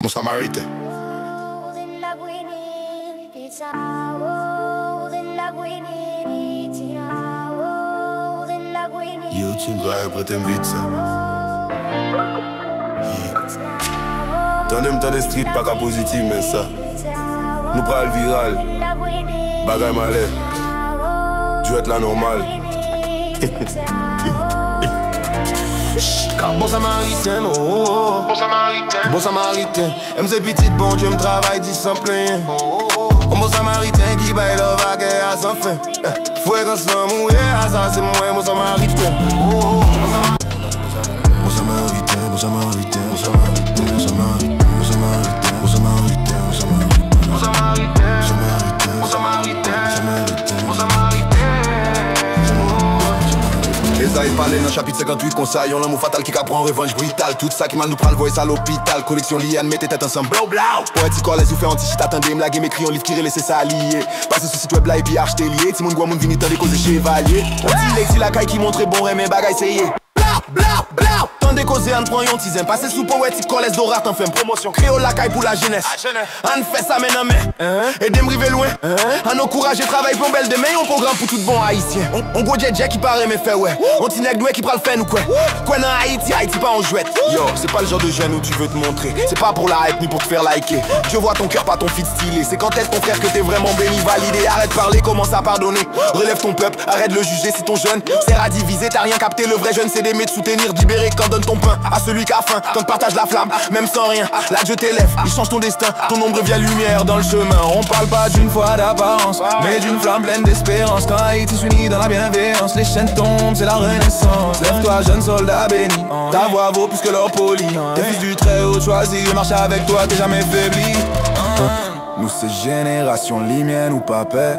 Mon Samaritain. YouTube va prêter vite ça. Tandem t'as des streets pas qu'à positif mais ça. Nous prenons le viral. Bagay malais. Tu être la normale. Bon Samaritain, oh, oh, oh. Bon Samaritain, bon Samaritain. MC petit, bon Dieu me travaille, dit sans plaindre. Bon Samaritain qui baille le vague à sans fin. Fouet quand ça mouille, à ça c'est moi, bon Samaritain. Bon Samaritain, bon Samaritain, bon Samaritain, bon Samaritain, bon Samaritain, bon Samaritain, bon Samaritain, bon Samaritain, bon Samaritain, bon Samaritain. Les aïe parlent dans chapitre 58 conseil, on l'amour fatal qui prend revanche brutale. Tout ça qui m'a nous prend le voice à l'hôpital. Collection liane, mettez tête ensemble, blau blau. Poétique, les ou fait anti-shit, attendez, me laguer, m'écrit, on livre qui laisser ça lié. Passez sur site web là et puis acheter lié. Si mon gars, mon vini, t'en des causes chevalier. On dit l'exil la caille qui montre bon, mais bagaille, c'est yé. Blau, blau. Tant de causes, on prend yon tizen. Passez sous poétique, collège d'orat, on fait une promotion. Créole la caille pour la jeunesse. On fait ça maintenant, mais. Et d'aimer loin. On encourage et travaille pour belle demain. On programme pour tout bon haïtien. On go jet qui paraît, mais fait ouais. On t'y nègre qui prend le fait ou quoi. Quoi dans Haïti, Haïti pas en jouette. Yo, c'est pas le genre de jeune où tu veux te montrer. C'est pas pour la hype ni pour te faire liker. Je vois ton cœur, pas ton feed stylé. C'est quand est-ce ton frère que t'es vraiment béni, validé. Arrête de parler, commence à pardonner. Relève ton peuple, arrête de le juger si ton jeune sert à diviser. T'as rien capté, le vrai jeune c'est d'aimer, de soutenir, de libérer. Quand donne ton pain à celui qui a faim, quand partage la flamme, même sans rien. Là Dieu t'élève, il change ton destin. Ton ombre vient lumière dans le chemin. On parle pas d'une foi d'apparence, mais d'une flamme pleine d'espérance. Quand Haïti s'unit dans la bienveillance, les chaînes tombent, c'est la renaissance. Lève-toi jeune soldat béni, ta voix vaut plus que leur poli. T'es fils du très haut choisi, marche avec toi, t'es jamais faibli. Nous c'est génération limienne ou pas paix.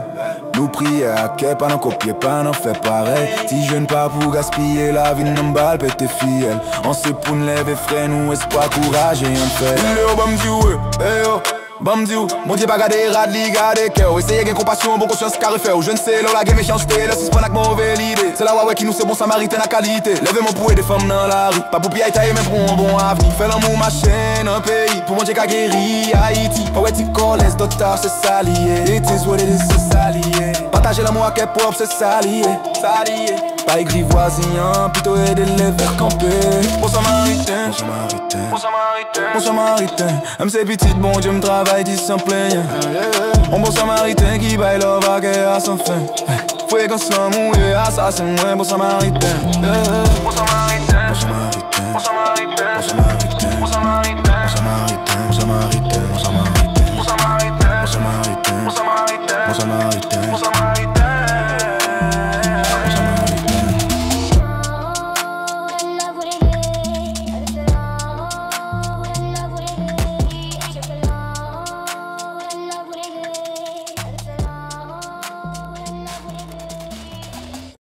Nous prier à quai, pas n'en copier, pas n'en fait pareil. Si jeune pas pour gaspiller la vie n'en balle, pète fiel. On sait pour nous lever frais, nous espoir, courage et un fait. Léo Bamdiou, hey yo, Bamdiou. Mon Dieu pas garder rad li garder cœur. Essayez gain compassion, bon conscience carré faire. Je ne sais, là la game méchanceté, là c'est pas la mauvaise idée. C'est la ouais qui nous c'est bon Samaritain la qualité. Levez mon pour des femmes dans la rue. Pas pour pied tailler mais pour un bon avenir. Fais l'amour ma chaîne, un pays. Pour mon Dieu qu'a guéri Haïti. Poétique collège docteur c'est salié. It is what it is c'est salié. Partager l'amour à quel propre c'est salié. Salié. Pas écrit voisin, plutôt aider les vers camper. Bon Samaritain, bon Samaritain, bon Samaritain, bon Samaritain. MC petit, bon Dieu me travaille, dit sans plaindre. Bon Samaritain qui baille leur vague à son fin. Fouet quand ça mouille, à ça c'est moi, bon Samaritain. Bon Samaritain, bon Samaritain, bon Samaritain, bon Samaritain, bon Samaritain, bon Samaritain, bon Samaritain, bon Samaritain, bon Samaritain, bon Samaritain, bon Samaritain, bon Samaritain, bon Samaritain.